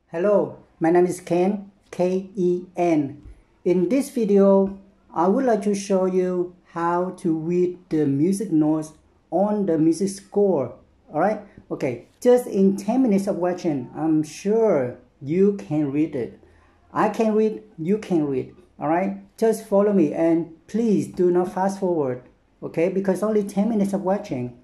Hello, my name is Ken, K-E-N. In this video, I would like to show you how to read the music notes on the music score. Alright, okay, just in 10 minutes of watching, I'm sure you can read it. I can read, you can read. Alright, just follow me and please do not fast forward. Okay, because only 10 minutes of watching.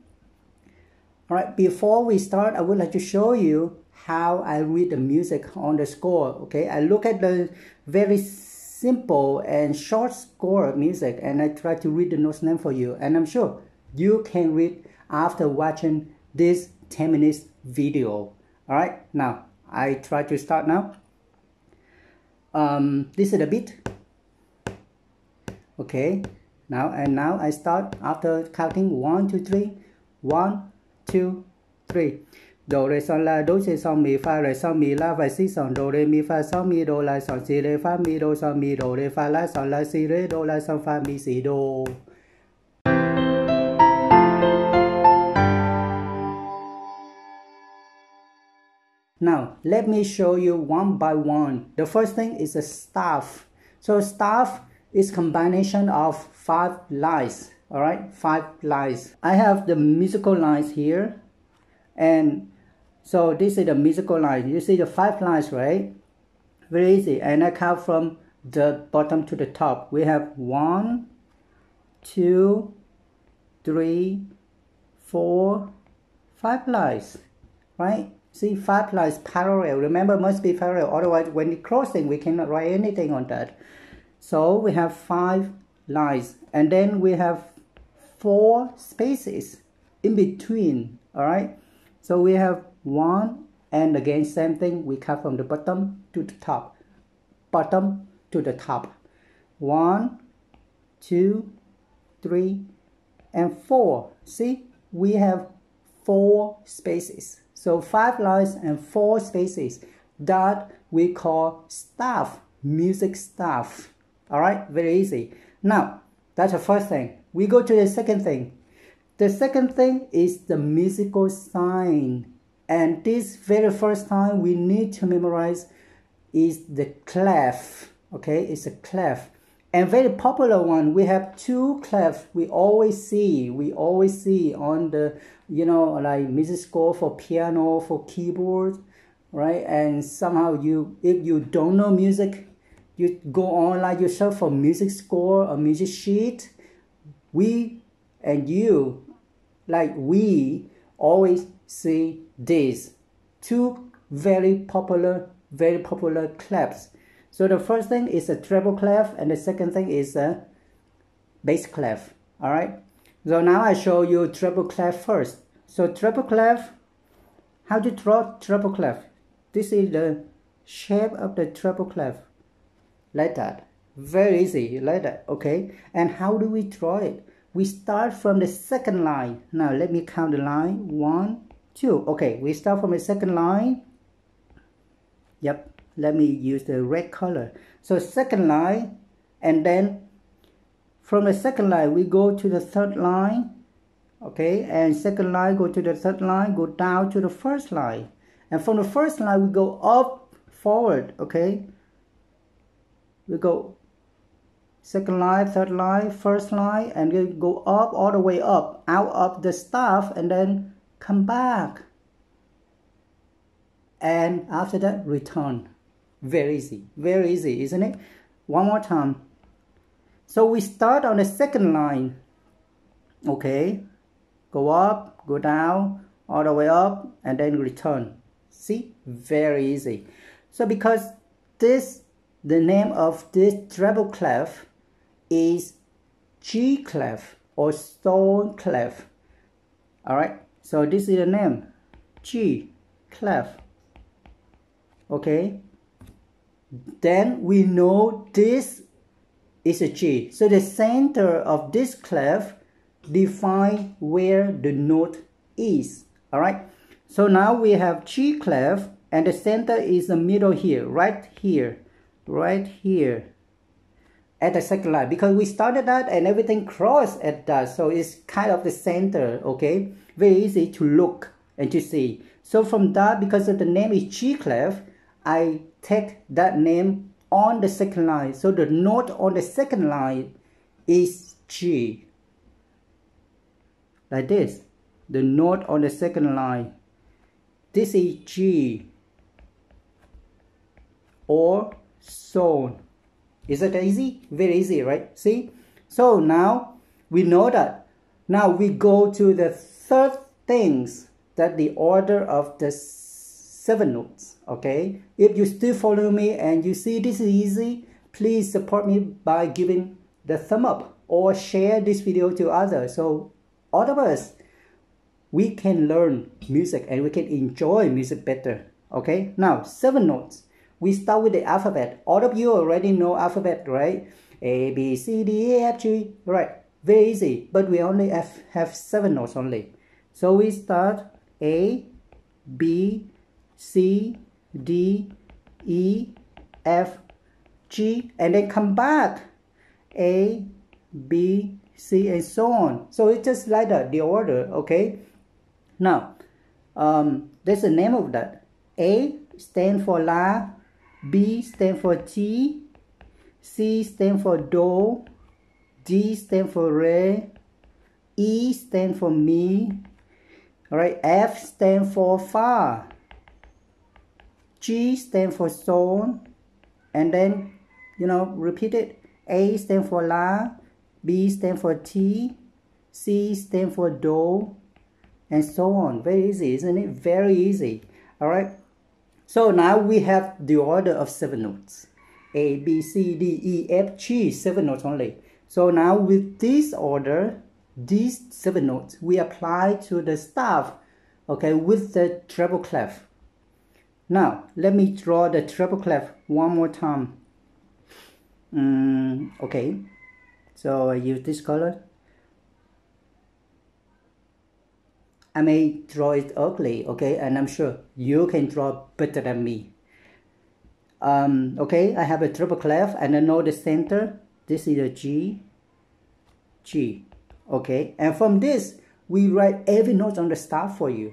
Alright, before we start, I would like to show you how I read the music on the score. Okay, I look at the very simple and short score of music and I try to read the notes name for you, and I'm sure you can read after watching this 10 minutes video. Alright, now I try to start now. This is the beat. Okay, now I start after counting 1, 2, 3. 1, 2, 3. Do re sol la do si sol mi fa re sol mi la fa si sol do re mi fa sol mi do la sol si re fa mi do sol mi do re fa la sol la si re do la sol fa mi si do. Now let me show you one by one. The first thing is a staff. So staff is combination of 5 lines. Alright, 5 lines. I have the musical lines here, and so this is the musical line. You see the 5 lines, right? Very easy. And I count from the bottom to the top. We have 1, 2, 3, 4, 5 lines, right? See, 5 lines parallel. Remember, must be parallel. Otherwise, when we crossing, we cannot write anything on that. So we have 5 lines, and then we have 4 spaces in between. All right, so we have 1, and again same thing, we cut from the bottom to the top, bottom to the top. 1, 2, 3, and 4. See, we have 4 spaces. So 5 lines and 4 spaces that we call staff, music staff. All right, very easy. Now that's the first thing. We go to the second thing. The second thing is the musical sign. And this very first time we need to memorize is the clef. Okay, it's a clef. And very popular one, we have 2 clefs we always see on the, you know, like music score for piano, for keyboard, right? And somehow if you don't know music, you go online, you search for music score or music sheet. We always see these 2 very popular clefs. So the first thing is a treble clef, and the second thing is a bass clef. All right. So now I show you treble clef first. So treble clef, how to draw treble clef? This is the shape of the treble clef, like that. Very easy, like that. Okay. And how do we draw it? We start from the second line. Now let me count the line. 1, 2. Okay, we start from the second line. Yep, let me use the red color. So second line, and then from the second line we go to the third line. Okay, and second line go to the third line, go down to the first line. And from the first line we go up, forward. Okay, we go second line, third line, first line, and then go up, all the way up, out of the staff, and then come back. And after that, return. Very easy, isn't it? One more time. So we start on the second line. Okay, go up, go down, all the way up, and then return. See, very easy. So because the name of this treble clef is G clef or stone clef. All right, so this is the name, G clef. Okay, then we know this is a G. So the center of this clef define where the note is. All right, so now we have G clef, and the center is the middle here, right here at the second line, because we started that and everything crossed at that, so it's kind of the center. Okay, very easy to look and to see. So from that, because of the name is G clef, I take that name on the second line. So the note on the second line is G. Like this. The note on the second line. This is G. Or so. Is it easy? Very easy, right? See? So now we know that. Now we go to the third things, that the order of the 7 notes. Okay? If you still follow me and you see this is easy, please support me by giving the thumb up or share this video to others. So all of us, we can learn music and we can enjoy music better. Okay? Now 7 notes. We start with the alphabet. All of you already know alphabet, right? A, B, C, D, E, F, G. Right. Very easy. But we only have 7 notes only. So we start A, B, C, D, E, F, G. And then come back. A, B, C, and so on. So it's just like that, the order, okay? Now, there's the name of that. A stands for La. B stands for T, C stands for Do, D stands for Re, E stands for Me, alright, F stands for Fa, G stands for Son, and then, repeat it. A stands for La, B stands for T, C stands for Do, and so on. Very easy, isn't it? Very easy, alright. So now we have the order of 7 notes. A, B, C, D, E, F, G, 7 notes only. So now with this order, these 7 notes, we apply to the staff, okay, with the treble clef. Now, let me draw the treble clef one more time. Okay, so I use this color. I may draw it ugly, okay, and I'm sure you can draw better than me. Okay, I have a treble clef and I know the center. This is a G, G, okay, and from this, we write every note on the staff for you.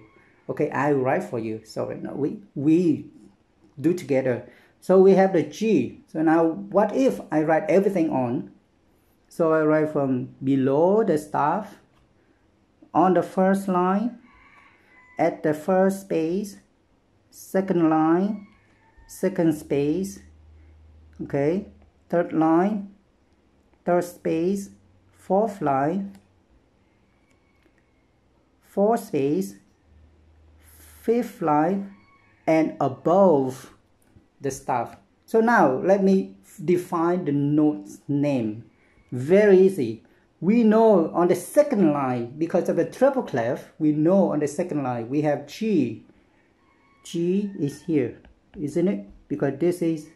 Okay, I write for you, sorry, no, we do together. So we have the G. So now, what if I write everything on? So I write from below the staff, on the first line, at the first space, second line, second space, okay, third line, third space, fourth line, fourth space, fifth line, and above the staff. So now let me define the note's name. Very easy. We know on the second line, because of the treble clef, we know on the second line we have G. G is here, isn't it? Because this is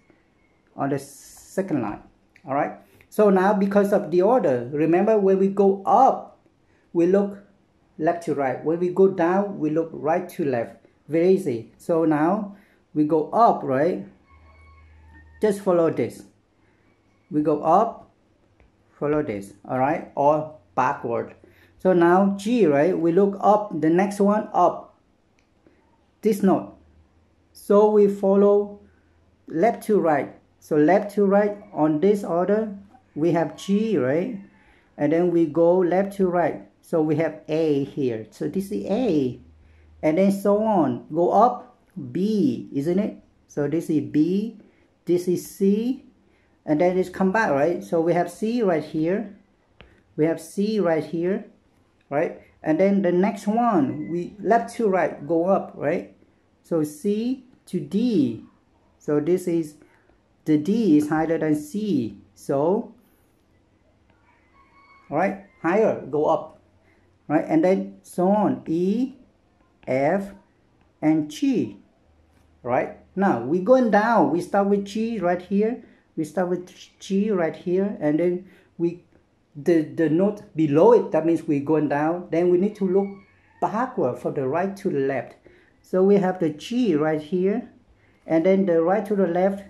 on the second line. Alright? So now because of the order, remember when we go up, we look left to right. When we go down, we look right to left. Very easy. So now we go up, right? Just follow this. We go up, follow this, all right, or backward. So now G, right, we look up, the next one up, this note. So we follow left to right. So left to right on this order, we have G, right, and then we go left to right. So we have A here. So this is A, and then so on. Go up, B, isn't it? So this is B, this is C, and then it's come back, right? So we have C right here. We have C right here, right? And then the next one, we left to right, go up, right? So C to D. So this is, the D is higher than C. So, all right, higher, go up, right? And then so on, E, F, and G, right? Now, we're going down. We start with G right here. We start with G right here, and then the note below it, that means we're going down. Then we need to look backward from the right to the left. So we have the G right here, and then the right to the left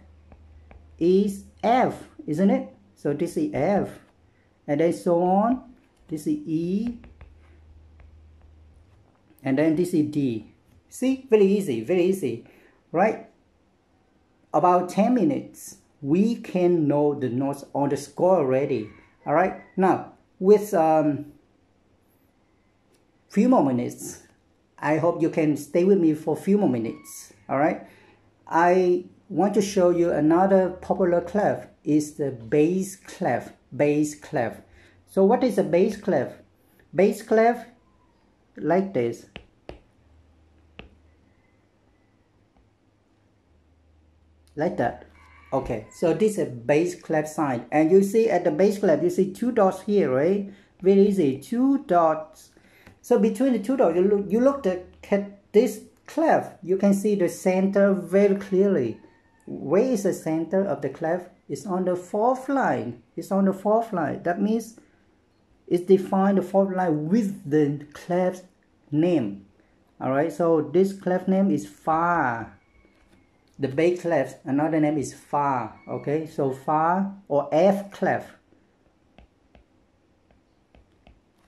is F, isn't it? So this is F, and then so on. This is E, and then this is D. See, very easy, right? about 10 minutes, we can know the notes on the score already. All right. Now, with few more minutes, I hope you can stay with me for a few more minutes. All right. I want to show you another popular clef. Is the bass clef. Bass clef. So what is a bass clef? Bass clef like this. Like that. Okay, so this is a bass clef sign, and you see at the bass clef, you see two dots here, right? Very easy, two dots. So between the two dots, you look at this clef, you can see the center very clearly. Where is the center of the clef? It's on the fourth line. It's on the fourth line. That means it's defined the fourth line with the clef's name. All right, so this clef name is Fa. The bass clef, another name is Fa. Okay, so Fa or F clef.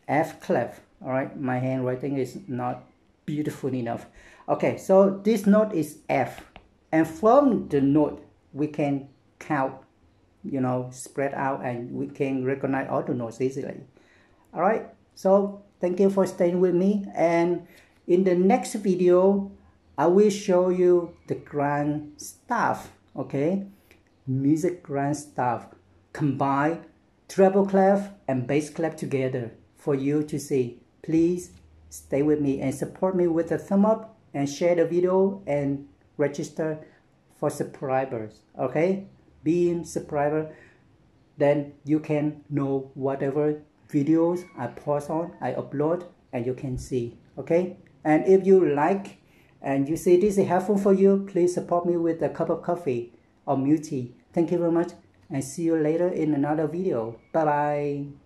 F clef. All right, my handwriting is not beautiful enough. Okay, so this note is F, and from the note we can count, you know, spread out, and we can recognize all the notes easily. All right, so thank you for staying with me, and in the next video I will show you the grand staff. Okay, music grand staff, combine treble clef and bass clef together for you to see. Please stay with me and support me with a thumb up and share the video and register for subscribers. Okay, being subscriber, then you can know whatever videos I post on, I upload, and you can see. Okay, and if you like and you see this is helpful for you, please support me with a cup of coffee or milk tea. Thank you very much, and see you later in another video. Bye bye.